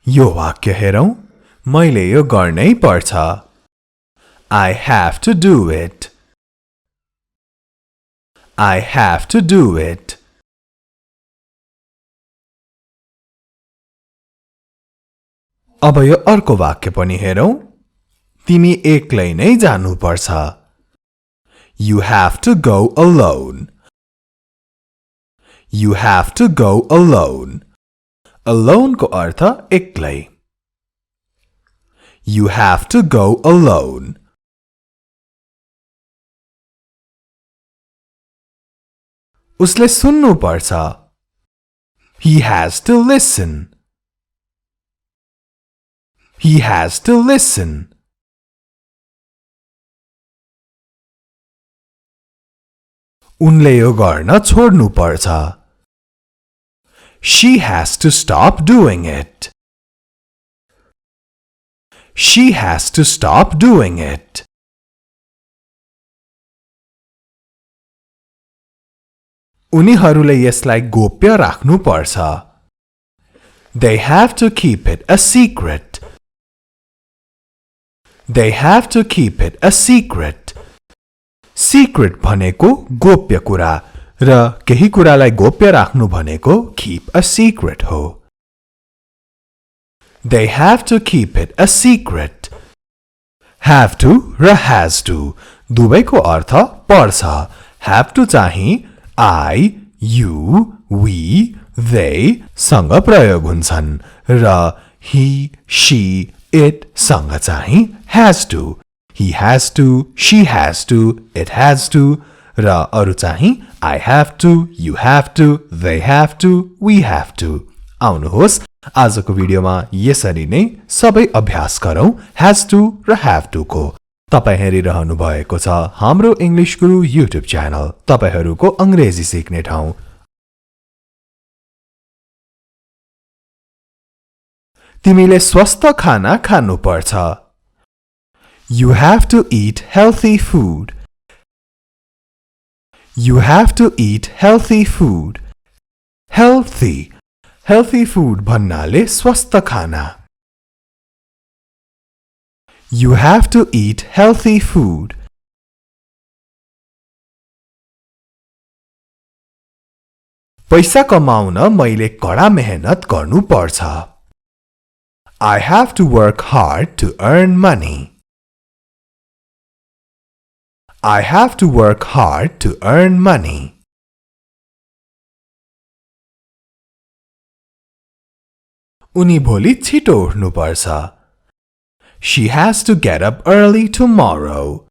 यो वाक्य हेरौं, मैले यो गर्नै पर्छ. I have to do it. I have to do it. अब यो अर्को वाक्य पनि हेरौं. तिमी एक्लै नै जानु पर्छ. You have to go alone. You have to go alone. Alone को अर्थ एक्लै. You have to go alone. उसले सुन्नु पर्छ. He has to listen. He has to listen. उनले यो गर्न छोड्नु पर्छ. She has to stop doing it. She has to stop doing it. उनीहरूले यसलाई गोप्य राख्नु पर्छ. They have to keep it a secret. They have to keep it a secret. Secret भनेको गोप्य कुरा र केही कुरालाई गोप्य राख्नु भनेको keep a secret हो. They have to keep it a secret. Have to र has to दुवैको अर्थ पर्छ. Have to चाहिँ I, you, we, they सँग प्रयोग हुन्छन् र he, she, it सँग चाहिँ has to. He has to, she has to, it has to र अरु चाहिँ I have to, you have to, they have to, we have to. आउनुहोस् आजको भिडियोमा यसरी नै सबै अभ्यास गरौँ has to र have to को. तपाई हेरिरहनु भएको छ हाम्रो इंग्लिश गुरु युट्युब च्यानल, तपाईहरुको अंग्रेजी सिक्ने ठाउँ. तिमीले स्वस्थ खाना खानु पर्छ. You have to eat healthy food. You have to eat healthy food. Healthy. Healthy food भन्नाले स्वस्थ खाना. You have to eat healthy food. पैसा कमाउन मैले कडा मेहनत गर्नु पर्छ. I have to work hard to earn money. I have to work hard to earn money. उनी भोलि छिटो उठ्नु पर्छ. She has to get up early tomorrow.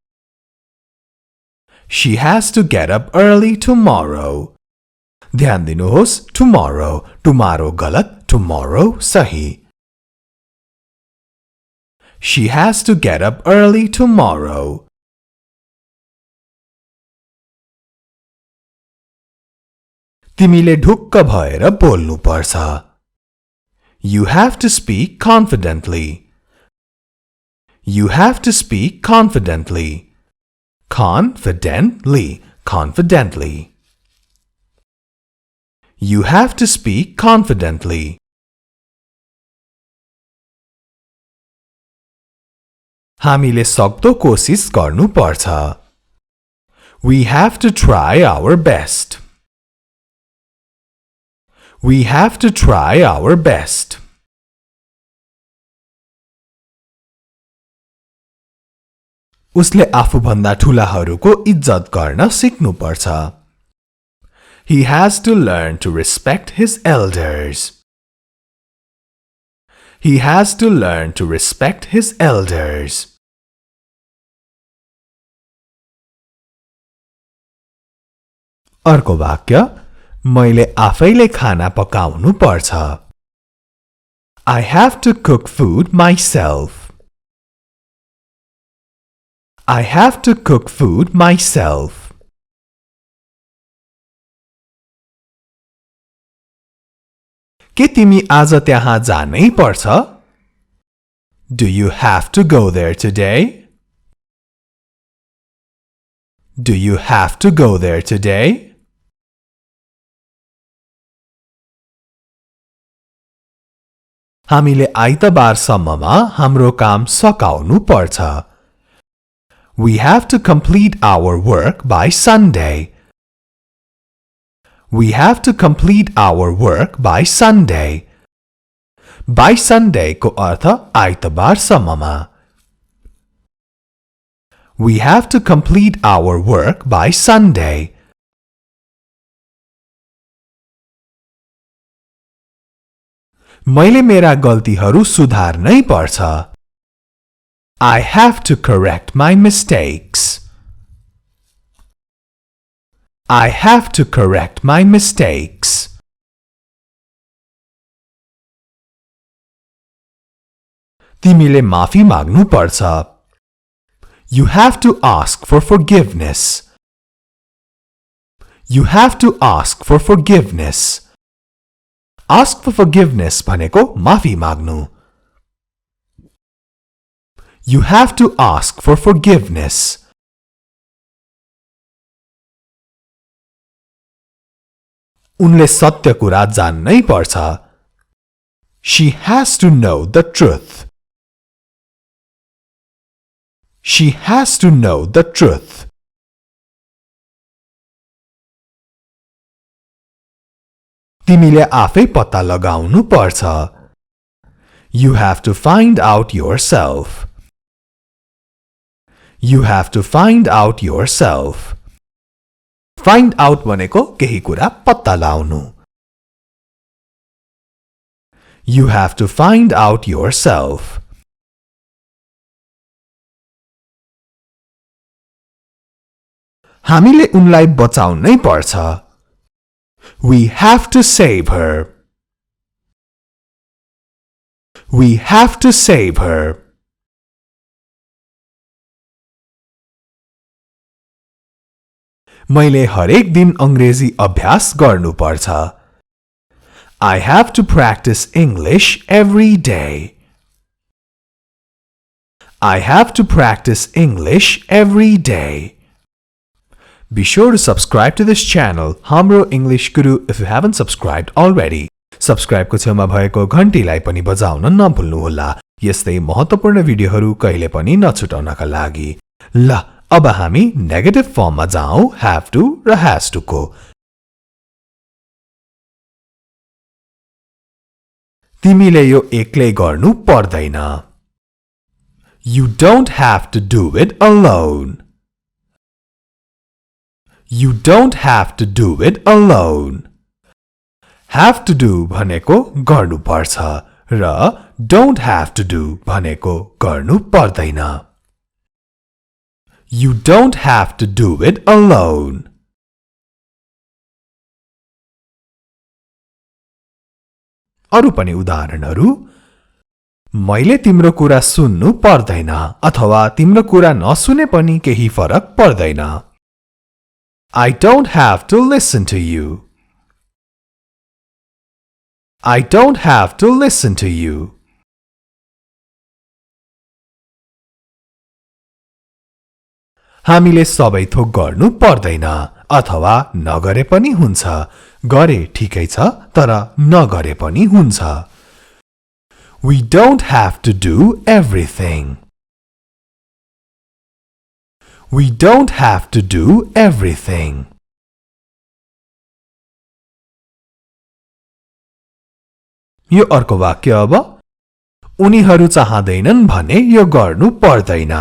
She has to get up early tomorrow. ध्यान दिनुहोस् tomorrow. Tomorrow गलत, tomorrow सही. She has to get up early tomorrow. तिमीले ढुक्क भएर बोल्नु पर्छ. You have to speak confidently. You have to speak confidently. Confidently. Confidently. You have to speak confidently. हामीले सक्दो कोसिस गर्नु पर्छ. We have to try our best. We have to try our best. उसले आफूभन्दा ठूलाहरूको इज्जत गर्न सिक्नु पर्छ. He has to learn to respect his elders. He has to learn to respect his elders. अर्को वाक्य, मैले आफैले खाना पकाउनु पर्छ. I have to cook food myself. I have to cook food myself. के तिमी आज त्यहाँ जानै पर्छ? Do you have to go there today? Do you have to go there today? हामीले आइतबारसम्ममा हाम्रो काम सकाउनु पर्छ. We have to complete our work by Sunday. We have to complete our work by Sunday. By Sunday को अर्थ आइतबारसम्ममा. We have to complete our work by Sunday. मैले मेरा गल्तीहरू सुधार्नै पर्छ. I have to correct my mistakes. I have to correct my mistakes. तिमीले माफी माग्नु पर्छ. You have to ask for forgiveness. You have to ask for forgiveness. Ask for forgiveness भनेको माफी माग्नु. You have to ask for forgiveness. उनले सत्य कुरा जान्नै पर्छ. She has to know the truth. She has to know the truth. तिमीले आफै पत्ता लगाउनु पर्छ. You have to find out yourself. You have to find out yourself. Find out भनेको केही कुरा पत्ता लगाउनु. You have to find out yourself. हामीले उनलाई बचाउनै पर्छ. We have to save her. We have to save her. मैले हरेक दिन अंग्रेजी अभ्यास गर्नु पर्छ. I have to practice English every day. I have to practice English every day. Be sure to subscribe to this channel, Hamro English Guru, if you haven't subscribed already. Subscribe को छेउमा भएको घण्टीलाई पनि बजाउन नभुल्नुहोला. यस्तै महत्त्वपूर्ण भिडियोहरू कहिले पनि नछुटाउनका लागि. ल अब हामी नेगेटिभ फर्ममा जाऊ have to र has to को. तिमीले यो एक्लै गर्नु पर्दैन. You don't have to do it alone. You don't have to do it alone. Have to do भनेको गर्नु पर्छ र don't have to do भनेको गर्नु पर्दैन. You don't have to do it alone. अरु पनि उदाहरणहरू. मैले तिम्रो कुरा सुन्नु पर्दैन अथवा तिम्रो कुरा नसुने पनि केही फरक पर्दैन. I don't have to listen to you. I don't have to listen to you. हामीले सबै थोक गर्नु पर्दैन अथवा नगरे पनि हुन्छ. गरे ठिकै छ तर नगरे पनि हुन्छ. We don't have to do everything. We don't have to do everything. यो अर्को वाक्य अब. उनीहरू चाहँदैनन् भने यो गर्नु पर्दैन.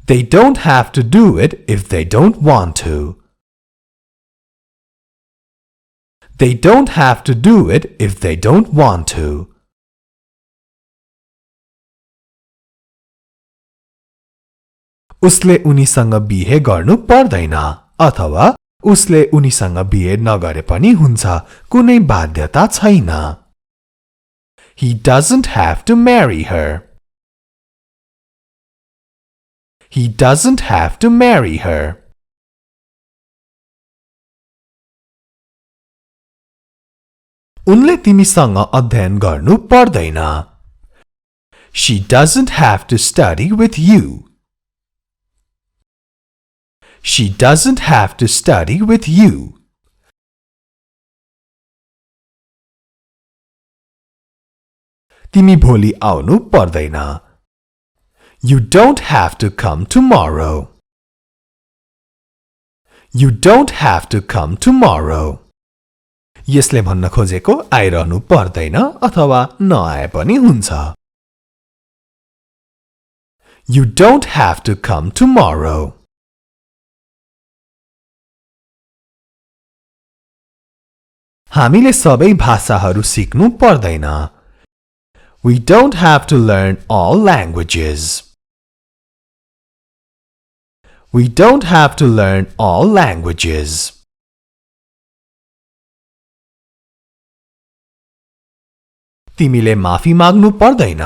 They don't have to do it if they don't want to. They don't have to do it if they don't want to. उसले उनीसँग बिहे गर्नु पर्दैन अथवा उसले उनीसँग बिहे नगरे पनि हुन्छ. कुनै बाध्यता छैन. He doesn't have to marry her. He doesn't have to marry her. उनले तिमीसँग अध्ययन गर्नु पर्दैन. She doesn't have to study with you. She doesn't have to study with you. तिमी भोलि आउनु पर्दैन You don't have to come tomorrow You don't have to come tomorrow यसले भन्न खोजेको आइरहनु पर्दैन अथवा नआए पनि हुन्छ You don't have to come tomorrow हामीले सबै भाषाहरू सिक्नु पर्दैन We don't have to learn all languages We don't have to learn all languages तिमीले माफी माग्नु पर्दैन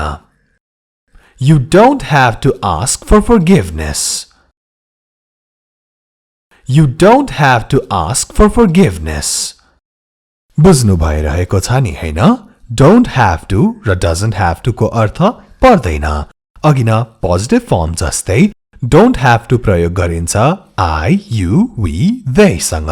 You don't have to ask for forgiveness You don't have to ask for forgiveness बुझ्नु भइरहेको छ नि हैन Don't have to र doesn't have to को अर्थ पर्दैन अघि न पोजिटिभ फर्म जस्तै Don't have to प्रयोग गरिन्छ I, you, we, they सँग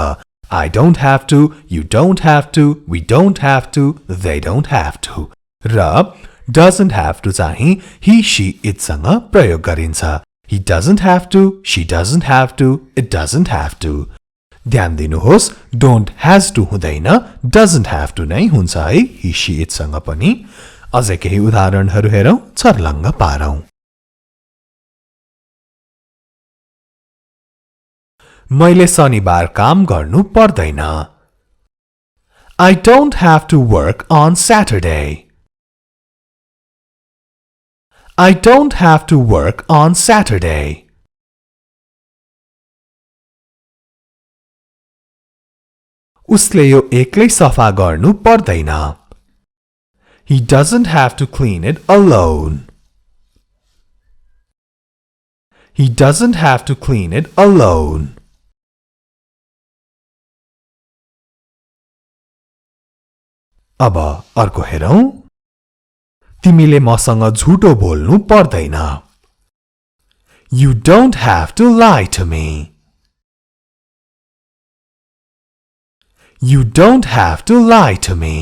I don't have to, you don't have to, we don't have to, they don't have to. र doesn't have to चाहिँ he, she, it सँग प्रयोग गरिन्छ He doesn't have to, she doesn't have to, it doesn't have to. ध्यान दिनुहोस् don't has to हुँदैन doesn't have to नै हुन्छ है he, she, it सँग पनि अझै केही उदाहरणहरू हेरौं छर्लङ्ग पारौं मैले शनिबार काम गर्नु पर्दैन I don't have to work on Saturday I don't have to work on Saturday उसले यो एक्लै सफा गर्नु पर्दैन He doesn't have to clean it alone He doesn't have to clean it alone अब अर्को हेरौं तिमीले मसँग झुटो बोल्नु पर्दैन You don't have to lie to me You don't have to lie to me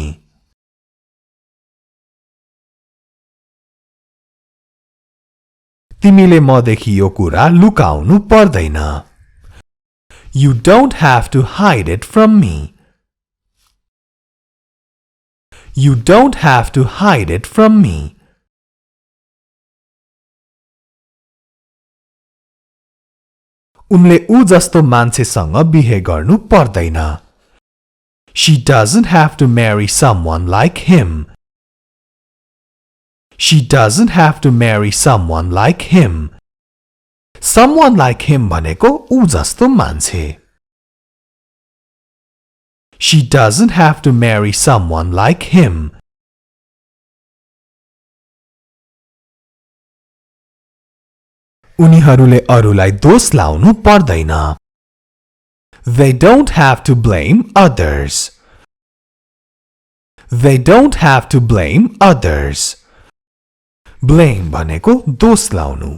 तिमीले मदेखि यो कुरा लुकाउनु पर्दैन You don't have to hide it from me You don't have to hide it from me. उनले ऊ जस्तो मान्छेसँग बिहे गर्नु पर्दैन She doesn't have to marry someone like him. She doesn't have to marry someone like him. Someone like him भनेको ऊ जस्तो मान्छे She doesn't have to marry someone like him. उनीहरूले अरूलाई दोष लाउनु पर्दैन They don't have to blame others. They don't have to blame others. Blame भनेको दोष लाउनु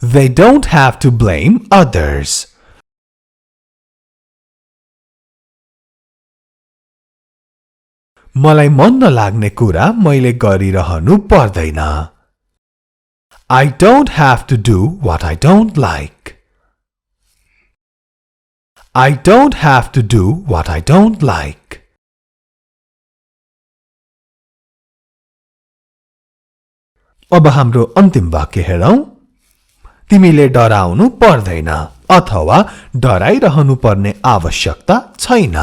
They don't have to blame others. मलाई मन नलाग्ने कुरा मैले गरिरहनु पर्दैन I don't have to do what I don't like. I don't have to do what I don't like. अब हाम्रो अन्तिम वाक्य हेरौं तिमीले डराउनु पर्दैन अथवा डराइरहनु पर्ने आवश्यकता छैन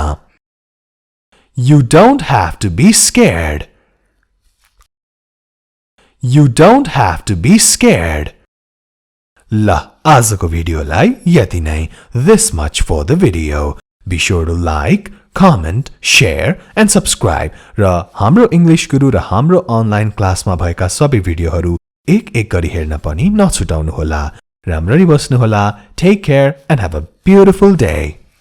You don't have to be scared. You don't have to be scared. ल आजको भिडियोलाई यति नै This much for the video. Be sure to like, comment, share and subscribe. र हाम्रो इंग्लिश गुरु र हाम्रो अनलाइन क्लासमा भएका सबै भिडियोहरू एक एक गरी हेर्न पनि नछुटाउनु होला. राम्ररी बस्नु होला. Take care and have a beautiful day.